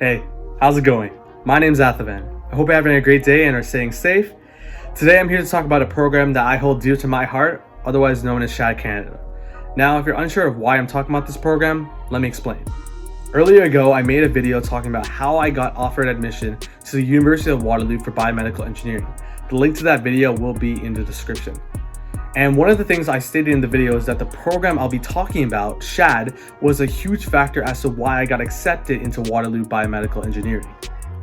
Hey, how's it going? My name's Athavan. I hope you're having a great day and are staying safe. Today I'm here to talk about a program that I hold dear to my heart, otherwise known as SHAD Canada. Now, if you're unsure of why I'm talking about this program, let me explain. Earlier ago, I made a video talking about how I got offered admission to the University of Waterloo for biomedical engineering. The link to that video will be in the description. And one of the things I stated in the video is that the program I'll be talking about, SHAD, was a huge factor as to why I got accepted into Waterloo Biomedical Engineering.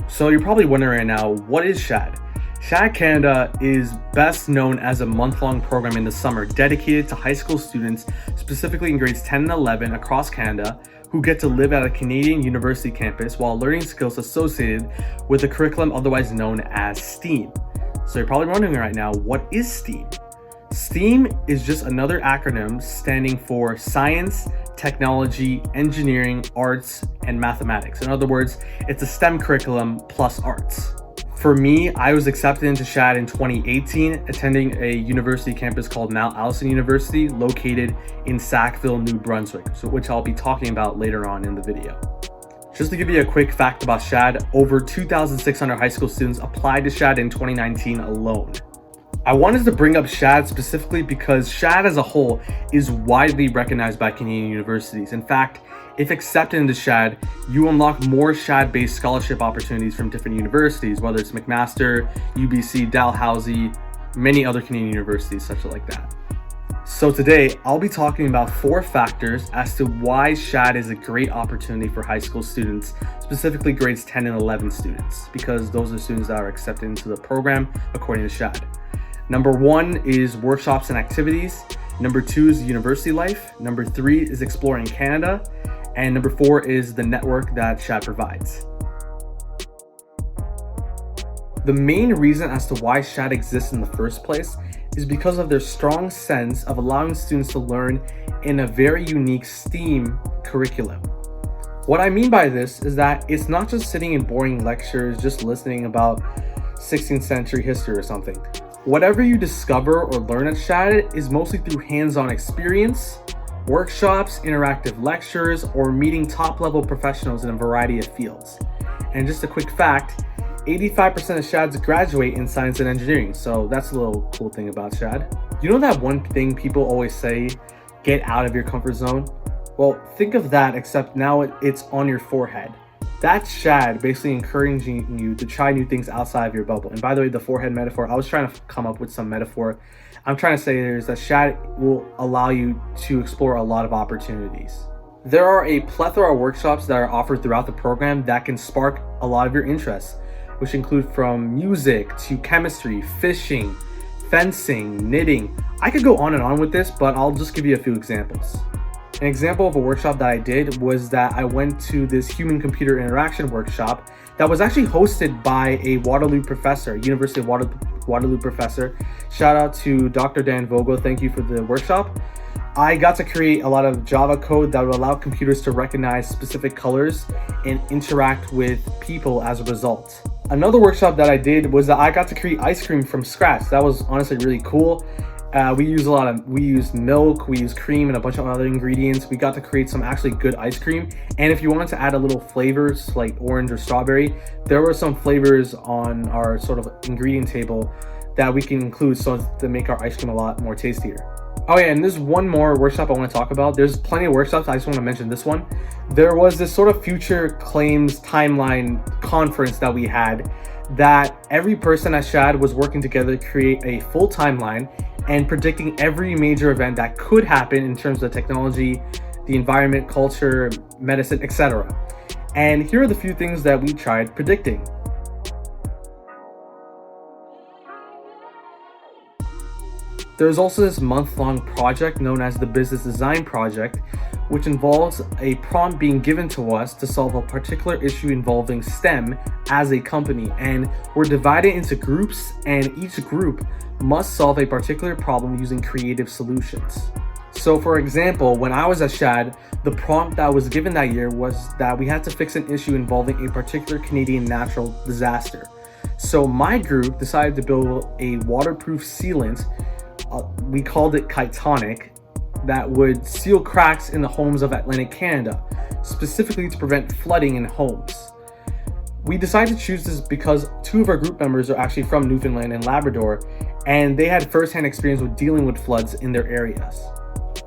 So you're probably wondering right now, what is SHAD? SHAD Canada is best known as a month-long program in the summer dedicated to high school students, specifically in grades 10 and 11 across Canada, who get to live at a Canadian university campus while learning skills associated with the curriculum otherwise known as STEAM. So you're probably wondering right now, what is STEAM? STEAM is just another acronym standing for Science, Technology, Engineering, Arts, and Mathematics. In other words, it's a STEM curriculum plus arts. For me, I was accepted into SHAD in 2018, attending a university campus called Mount Allison University, located in Sackville, New Brunswick, which I'll be talking about later on in the video. Just to give you a quick fact about SHAD, over 2,600 high school students applied to SHAD in 2019 alone. I wanted to bring up SHAD specifically because SHAD as a whole is widely recognized by Canadian universities. In fact, if accepted into SHAD, you unlock more SHAD-based scholarship opportunities from different universities, whether it's McMaster, UBC, Dalhousie, many other Canadian universities such like that. So today, I'll be talking about 4 factors as to why SHAD is a great opportunity for high school students, specifically grades 10 and 11 students, because those are students that are accepted into the program according to SHAD. Number 1 is workshops and activities. Number 2 is university life. Number 3 is exploring Canada. And number 4 is the network that SHAD provides. The main reason as to why SHAD exists in the first place is because of their strong sense of allowing students to learn in a very unique STEAM curriculum. What I mean by this is that it's not just sitting in boring lectures, just listening about 16th century history or something. Whatever you discover or learn at SHAD is mostly through hands-on experience, workshops, interactive lectures, or meeting top-level professionals in a variety of fields. And just a quick fact, 85% of SHADs graduate in science and engineering, so that's a little cool thing about SHAD. You know that one thing people always say, get out of your comfort zone? Well, think of that, except now it's on your forehead. That's SHAD basically encouraging you to try new things outside of your bubble. And by the way, the forehead metaphor, I was trying to come up with some metaphor. I'm trying to say here is that SHAD will allow you to explore a lot of opportunities. There are a plethora of workshops that are offered throughout the program that can spark a lot of your interests, which include from music to chemistry, fishing, fencing, knitting. I could go on and on with this, but I'll just give you a few examples. An example of a workshop that I did was that I went to this human-computer interaction workshop that was actually hosted by a Waterloo professor, University of Waterloo professor. Shout out to Dr. Dan Vogel, thank you for the workshop. I got to create a lot of Java code that would allow computers to recognize specific colors and interact with people as a result. Another workshop that I did was that I got to create ice cream from scratch. That was honestly really cool. We used milk, we used cream, and a bunch of other ingredients. We got to create some actually good ice cream. And if you wanted to add a little flavors like orange or strawberry, there were some flavors on our sort of ingredient table that we can include so to make our ice cream a lot more tastier. Oh yeah, and there's one more workshop I want to talk about. There's plenty of workshops, I just want to mention this one. There was this sort of future claims timeline conference that we had that every person at SHAD was working together to create a full timeline and predicting every major event that could happen in terms of technology, the environment, culture, medicine, etc. And here are the few things that we tried predicting. There's also this month-long project known as the Business Design Project, which involves a prompt being given to us to solve a particular issue involving STEM as a company. And we're divided into groups, and each group must solve a particular problem using creative solutions. So for example, when I was at SHAD, the prompt that was given that year was that we had to fix an issue involving a particular Canadian natural disaster. So my group decided to build a waterproof sealant, we called it Kitonic, that would seal cracks in the homes of Atlantic Canada, specifically to prevent flooding in homes. We decided to choose this because two of our group members are actually from Newfoundland and Labrador, and they had firsthand experience with dealing with floods in their areas.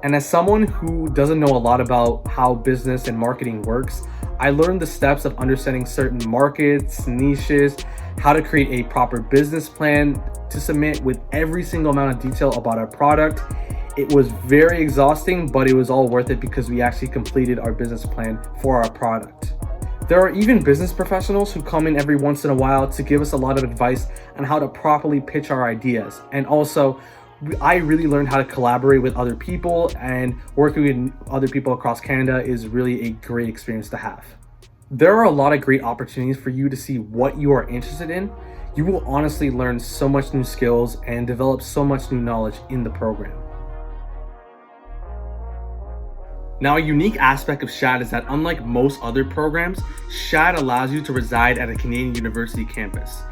And as someone who doesn't know a lot about how business and marketing works, I learned the steps of understanding certain markets, niches, how to create a proper business plan to submit with every single amount of detail about our product. It was very exhausting, but it was all worth it because we actually completed our business plan for our product. There are even business professionals who come in every once in a while to give us a lot of advice on how to properly pitch our ideas. And also, I really learned how to collaborate with other people, and working with other people across Canada is really a great experience to have. There are a lot of great opportunities for you to see what you are interested in. You will honestly learn so much new skills and develop so much new knowledge in the program. Now, a unique aspect of SHAD is that unlike most other programs, SHAD allows you to reside at a Canadian university campus.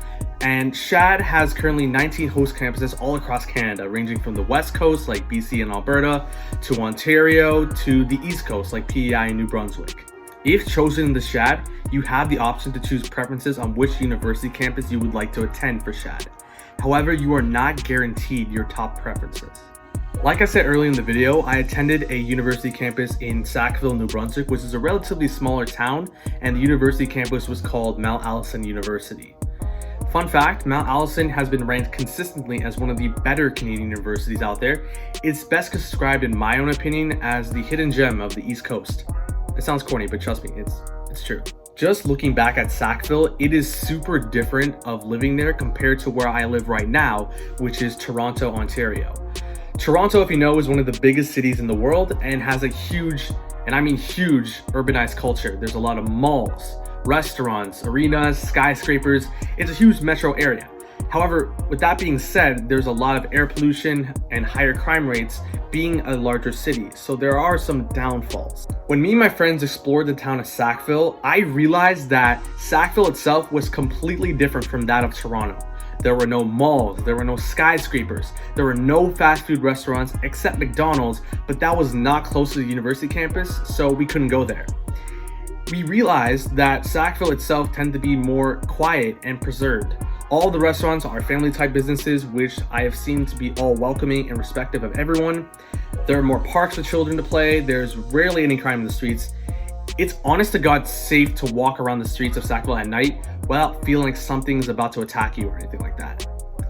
And SHAD has currently 19 host campuses all across Canada, ranging from the West Coast, like BC and Alberta, to Ontario, to the East Coast, like PEI and New Brunswick. If chosen in the SHAD, you have the option to choose preferences on which university campus you would like to attend for SHAD. However, you are not guaranteed your top preferences. Like I said earlier in the video, I attended a university campus in Sackville, New Brunswick, which is a relatively smaller town, and the university campus was called Mount Allison University. Fun fact, Mount Allison has been ranked consistently as one of the better Canadian universities out there. It's best described, in my own opinion, as the hidden gem of the East Coast. It sounds corny, but trust me, it's true. Just looking back at Sackville, it is super different of living there compared to where I live right now, which is Toronto, Ontario. Toronto, if you know, is one of the biggest cities in the world and has a huge, and I mean huge, urbanized culture. There's a lot of malls, restaurants, arenas, skyscrapers. It's a huge metro area. However, with that being said, there's a lot of air pollution and higher crime rates being a larger city, so there are some downfalls. When me and my friends explored the town of Sackville, I realized that Sackville itself was completely different from that of Toronto. There were no malls, there were no skyscrapers, there were no fast food restaurants except McDonald's, but that was not close to the university campus, so we couldn't go there. We realized that Sackville itself tended to be more quiet and preserved. All the restaurants are family type businesses, which I have seen to be all welcoming and respectful of everyone. There are more parks for children to play. There's rarely any crime in the streets. It's honest to God safe to walk around the streets of Sackville at night without feeling like something's about to attack you or anything like that.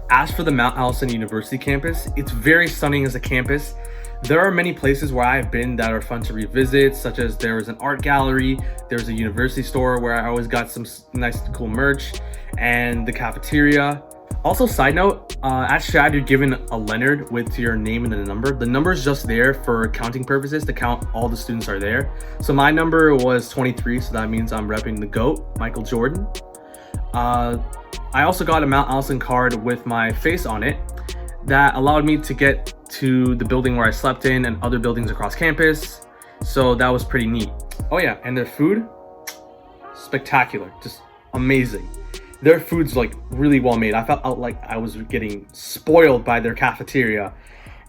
As for the Mount Allison University campus, it's very stunning as a campus. There are many places where I've been that are fun to revisit, such as there is an art gallery, there's a university store where I always got some nice cool merch, and the cafeteria. Also, side note, at SHAD, you're given a Leonard with your name and the number. The number is just there for counting purposes to count all the students are there. So my number was 23, so that means I'm repping the GOAT, Michael Jordan. I also got a Mount Allison card with my face on it that allowed me to get to the building where I slept in and other buildings across campus. So that was pretty neat. Oh yeah, and their food, spectacular, just amazing. Their food's like really well made. I felt like I was getting spoiled by their cafeteria.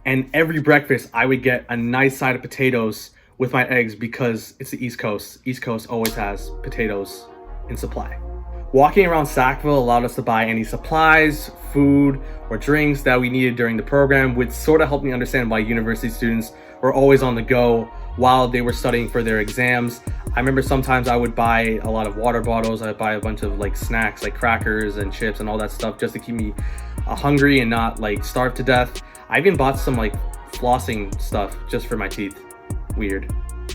And every breakfast I would get a nice side of potatoes with my eggs because it's the East Coast. East Coast always has potatoes in supply. Walking around Sackville allowed us to buy any supplies, food, or drinks that we needed during the program, which sort of helped me understand why university students were always on the go while they were studying for their exams. I remember sometimes I would buy a lot of water bottles. I'd buy a bunch of like snacks, like crackers and chips and all that stuff just to keep me hungry and not like starve to death. I even bought some like flossing stuff just for my teeth. Weird.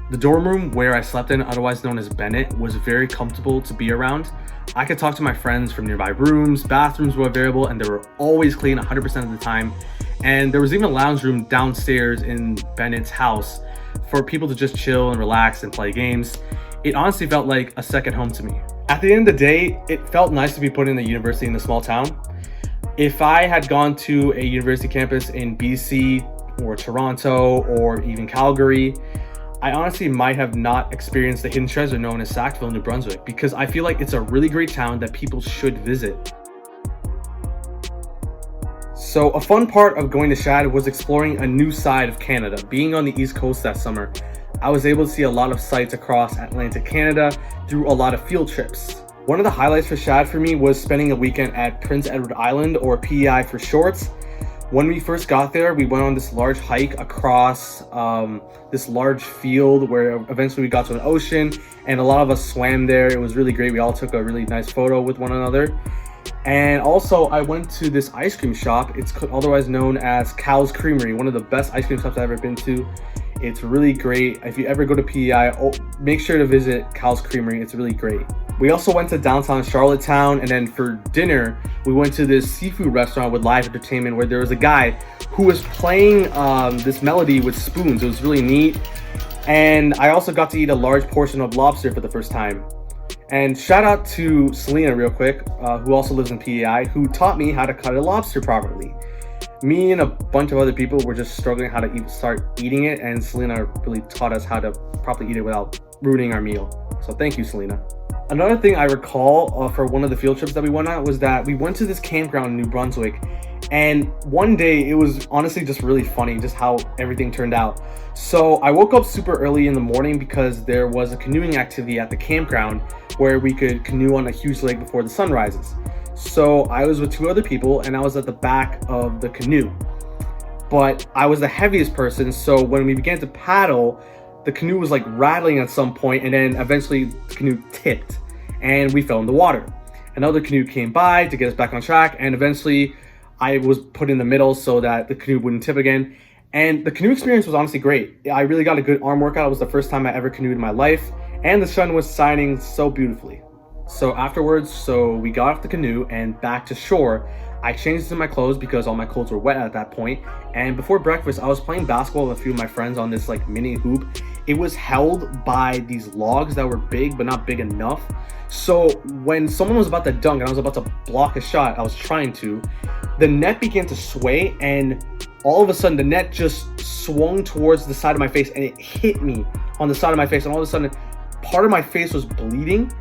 The dorm room where I slept in, otherwise known as Bennett, was very comfortable to be around. I could talk to my friends from nearby rooms, bathrooms were available, and they were always clean 100% of the time. And there was even a lounge room downstairs in Bennett's house for people to just chill and relax and play games. It honestly felt like a second home to me. At the end of the day, it felt nice to be put in a university in a small town. If I had gone to a university campus in BC or Toronto or even Calgary, I honestly might have not experienced the hidden treasure known as Sackville, New Brunswick, because I feel like it's a really great town that people should visit. So a fun part of going to SHAD was exploring a new side of Canada. Being on the East Coast that summer, I was able to see a lot of sites across Atlantic Canada through a lot of field trips. One of the highlights for SHAD for me was spending a weekend at Prince Edward Island, or PEI for shorts. When we first got there, we went on this large hike across this large field where eventually we got to an ocean, and a lot of us swam there. It was really great. We all took a really nice photo with one another. And also, I went to this ice cream shop. It's otherwise known as Cal's Creamery, one of the best ice cream shops I've ever been to. It's really great. If you ever go to PEI, make sure to visit Cal's Creamery. It's really great. We also went to downtown Charlottetown, and then for dinner, we went to this seafood restaurant with live entertainment where there was a guy who was playing this melody with spoons. It was really neat. And I also got to eat a large portion of lobster for the first time. And shout out to Selena real quick, who also lives in PEI, who taught me how to cut a lobster properly. Me and a bunch of other people were just struggling how to start eating it, and Selena really taught us how to properly eat it without ruining our meal. So thank you, Selena. Another thing I recall for one of the field trips that we went on was that we went to this campground in New Brunswick, and one day it was honestly just really funny just how everything turned out. So I woke up super early in the morning because there was a canoeing activity at the campground where we could canoe on a huge lake before the sun rises. So I was with two other people, and I was at the back of the canoe. But I was the heaviest person, so when we began to paddle, the canoe was like rattling at some point, and then eventually the canoe tipped and we fell in the water. Another canoe came by to get us back on track, and eventually I was put in the middle so that the canoe wouldn't tip again. And the canoe experience was honestly great. I really got a good arm workout. It was the first time I ever canoed in my life, and the sun was shining so beautifully. So afterwards, we got off the canoe and back to shore. I changed into my clothes because all my clothes were wet at that point. And before breakfast, I was playing basketball with a few of my friends on this like mini hoop. It was held by these logs that were big, but not big enough. So when someone was about to dunk and I was about to block a shot, I was trying to, the net began to sway, and all of a sudden the net just swung towards the side of my face, and it hit me on the side of my face. And all of a sudden, part of my face was bleeding.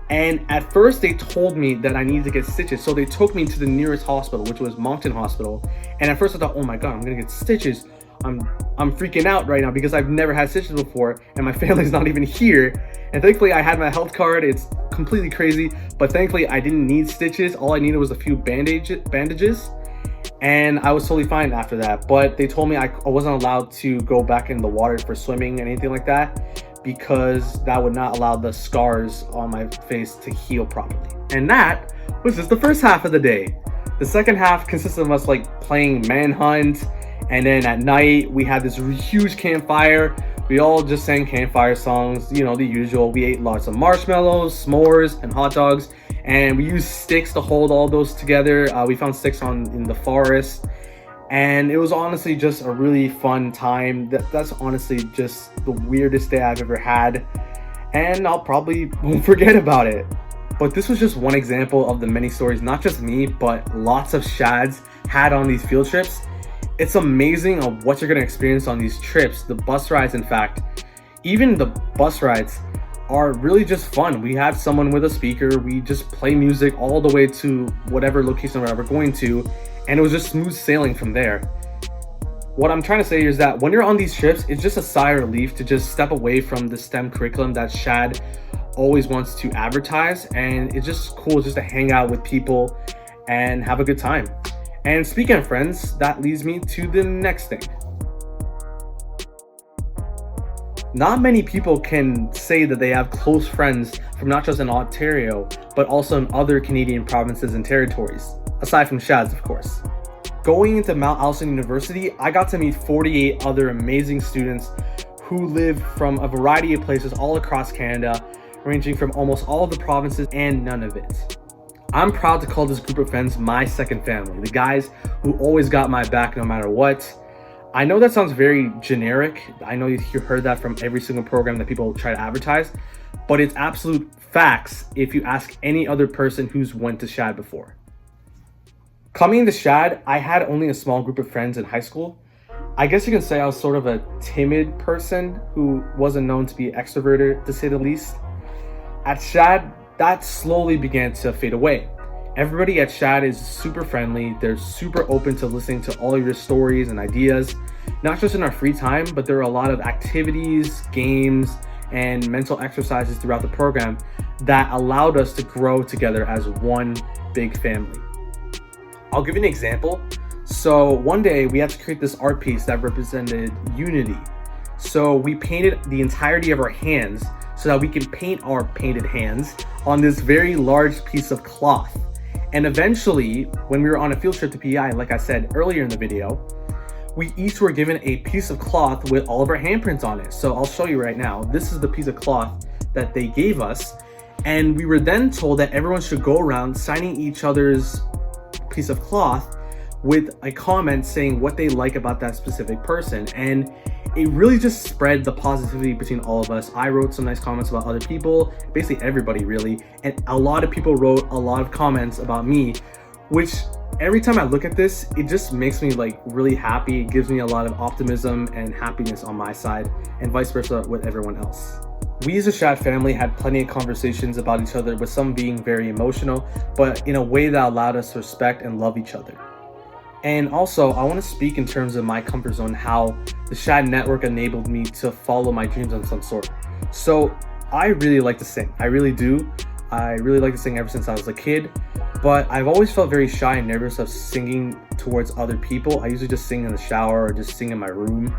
And at first they told me that I needed to get stitches. So they took me to the nearest hospital, which was Moncton Hospital. And at first I thought, oh my God, I'm gonna get stitches. I'm freaking out right now because I've never had stitches before and my family's not even here. And thankfully I had my health card. It's completely crazy, but thankfully I didn't need stitches. All I needed was a few bandages. And I was totally fine after that. But they told me I wasn't allowed to go back in the water for swimming and anything like that, because that would not allow the scars on my face to heal properly. And that was just the first half of the day. The second half consisted of us like playing manhunt, and then at night we had this huge campfire. We all just sang campfire songs, you know, the usual. We ate lots of marshmallows, s'mores, and hot dogs, and we used sticks to hold all those together. We found sticks in the forest. And it was honestly just a really fun time. That's honestly just the weirdest day I've ever had. And I'll probably won't forget about it. But this was just one example of the many stories, not just me, but lots of SHADs had on these field trips. It's amazing of what you're gonna experience on these trips. The bus rides, in fact, even the bus rides are really just fun. We have someone with a speaker. We just play music all the way to whatever location we're going to. And it was just smooth sailing from there. What I'm trying to say is that when you're on these trips, it's just a sigh of relief to just step away from the STEM curriculum that SHAD always wants to advertise. And it's just cool just to hang out with people and have a good time. And speaking of friends, that leads me to the next thing. Not many people can say that they have close friends from not just in Ontario, but also in other Canadian provinces and territories, aside from SHADs, of course. Going into Mount Allison University, I got to meet 48 other amazing students who live from a variety of places all across Canada, ranging from almost all of the provinces and none of it. I'm proud to call this group of friends my second family, the guys who always got my back no matter what. I know that sounds very generic. I know you heard that from every single program that people try to advertise, but it's absolute facts if you ask any other person who's went to SHAD before. Coming into SHAD, I had only a small group of friends in high school. I guess you can say I was sort of a timid person who wasn't known to be extroverted, to say the least. At SHAD, that slowly began to fade away. Everybody at SHAD is super friendly. They're super open to listening to all of your stories and ideas, not just in our free time, but there are a lot of activities, games, and mental exercises throughout the program that allowed us to grow together as one big family. I'll give you an example. So one day we had to create this art piece that represented unity. So we painted the entirety of our hands so that we can paint our painted hands on this very large piece of cloth. And eventually, when we were on a field trip to PEI, like I said earlier in the video, we each were given a piece of cloth with all of our handprints on it. So I'll show you right now. This is the piece of cloth that they gave us. And we were then told that everyone should go around signing each other's piece of cloth with a comment saying what they like about that specific person. And it really just spread the positivity between all of us. I wrote some nice comments about other people, basically everybody really, and a lot of people wrote a lot of comments about me, which every time I look at this, it just makes me like really happy. It gives me a lot of optimism and happiness on my side, and vice versa with everyone else. We as a SHAD family had plenty of conversations about each other, with some being very emotional, but in a way that allowed us to respect and love each other. And also, I want to speak in terms of my comfort zone, how the SHAD network enabled me to follow my dreams of some sort. So I really like to sing. I really do. I really like to sing ever since I was a kid, but I've always felt very shy and nervous of singing towards other people. I usually just sing in the shower or just sing in my room.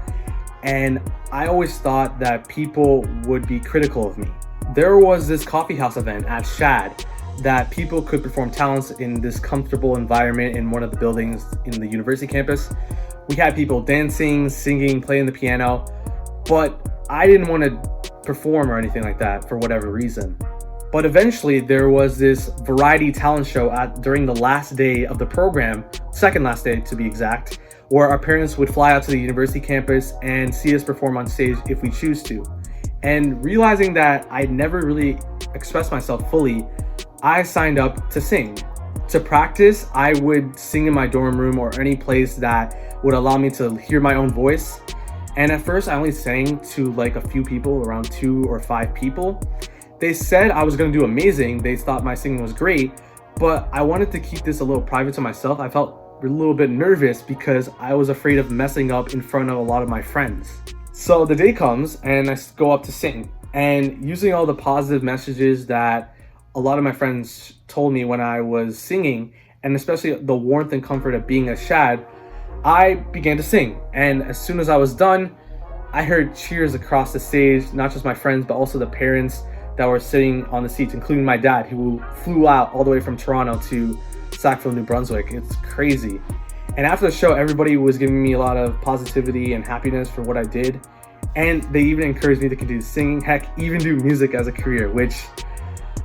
And I always thought that people would be critical of me. There was this coffee house event at SHAD that people could perform talents in this comfortable environment in one of the buildings in the university campus. We had people dancing, singing, playing the piano, but I didn't want to perform or anything like that for whatever reason. But eventually there was this variety talent show during the last day of the program, second last day to be exact, where our parents would fly out to the university campus and see us perform on stage if we choose to. And realizing that I'd never really expressed myself fully, I signed up to sing. To practice, I would sing in my dorm room or any place that would allow me to hear my own voice. And at first I only sang to like a few people, around 2 or 5 people. They said I was gonna do amazing. They thought my singing was great, but I wanted to keep this a little private to myself. I felt a little bit nervous because I was afraid of messing up in front of a lot of my friends. So the day comes and I go up to sing, and using all the positive messages that a lot of my friends told me when I was singing, and especially the warmth and comfort of being a SHAD, I began to sing. And as soon as I was done, I heard cheers across the stage, not just my friends, but also the parents that were sitting on the seats, including my dad, who flew out all the way from Toronto to Sackville, New Brunswick. It's crazy. And after the show, everybody was giving me a lot of positivity and happiness for what I did. And they even encouraged me to continue singing, heck, even do music as a career, which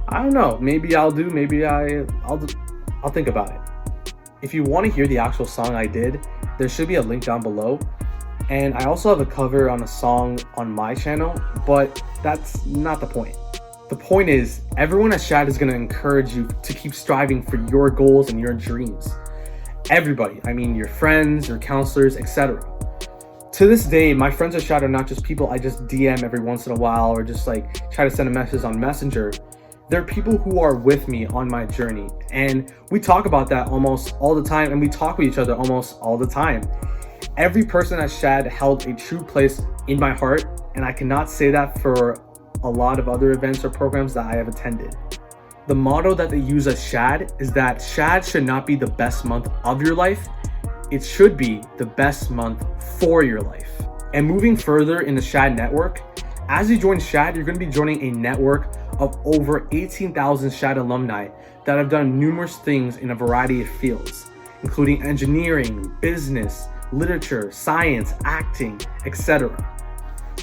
I don't know, maybe I'll do, maybe I'll think about it. If you want to hear the actual song I did, there should be a link down below. And I also have a cover on a song on my channel, but that's not the point. The point is, everyone at SHAD is going to encourage you to keep striving for your goals and your dreams. Everybody, I mean your friends, your counselors, etc. To this day, my friends at SHAD are not just people I just DM every once in a while or just like try to send a message on Messenger. They're people who are with me on my journey, and we talk about that almost all the time, and we talk with each other almost all the time. Every person at SHAD held a true place in my heart, and I cannot say that for a lot of other events or programs that I have attended. The motto that they use at SHAD is that SHAD should not be the best month of your life, it should be the best month for your life. And moving further in the SHAD network, as you join SHAD, you're going to be joining a network of over 18,000 SHAD alumni that have done numerous things in a variety of fields, including engineering, business, literature, science, acting, etc.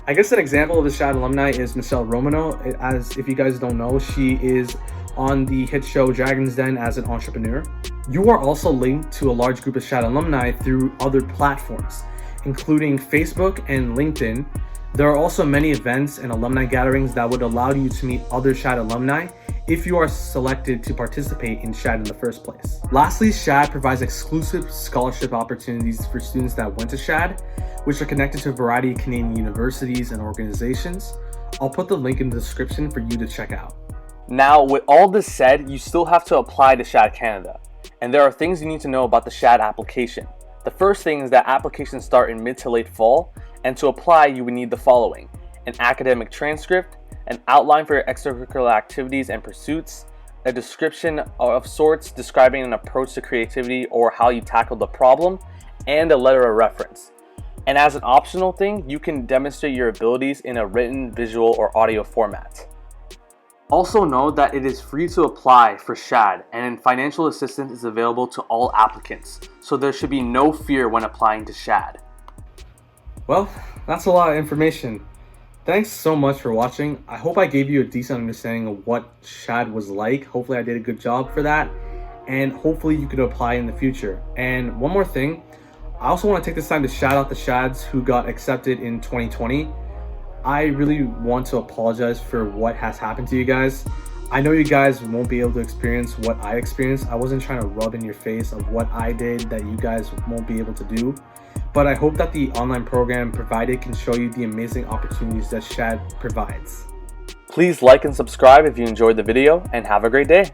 I guess an example of the SHAD alumni is Michelle Romano. As if you guys don't know, she is on the hit show Dragon's Den as an entrepreneur. You are also linked to a large group of SHAD alumni through other platforms, including Facebook and LinkedIn. There are also many events and alumni gatherings that would allow you to meet other SHAD alumni if you are selected to participate in SHAD in the first place. Lastly, SHAD provides exclusive scholarship opportunities for students that went to SHAD, which are connected to a variety of Canadian universities and organizations. I'll put the link in the description for you to check out. Now, with all this said, you still have to apply to SHAD Canada, and there are things you need to know about the SHAD application. The first thing is that applications start in mid to late fall, and to apply you would need the following: an academic transcript, an outline for your extracurricular activities and pursuits, a description of sorts describing an approach to creativity or how you tackled the problem, and a letter of reference. And as an optional thing, you can demonstrate your abilities in a written, visual, or audio format. Also know that it is free to apply for SHAD, and financial assistance is available to all applicants, so there should be no fear when applying to SHAD. Well, that's a lot of information. Thanks so much for watching. I hope I gave you a decent understanding of what SHAD was like. Hopefully I did a good job for that, and hopefully you could apply in the future. And one more thing, I also want to take this time to shout out the SHADs who got accepted in 2020. I really want to apologize for what has happened to you guys. I know you guys won't be able to experience what I experienced. I wasn't trying to rub in your face of what I did that you guys won't be able to do. But I hope that the online program provided can show you the amazing opportunities that SHAD provides. Please like and subscribe if you enjoyed the video, and have a great day.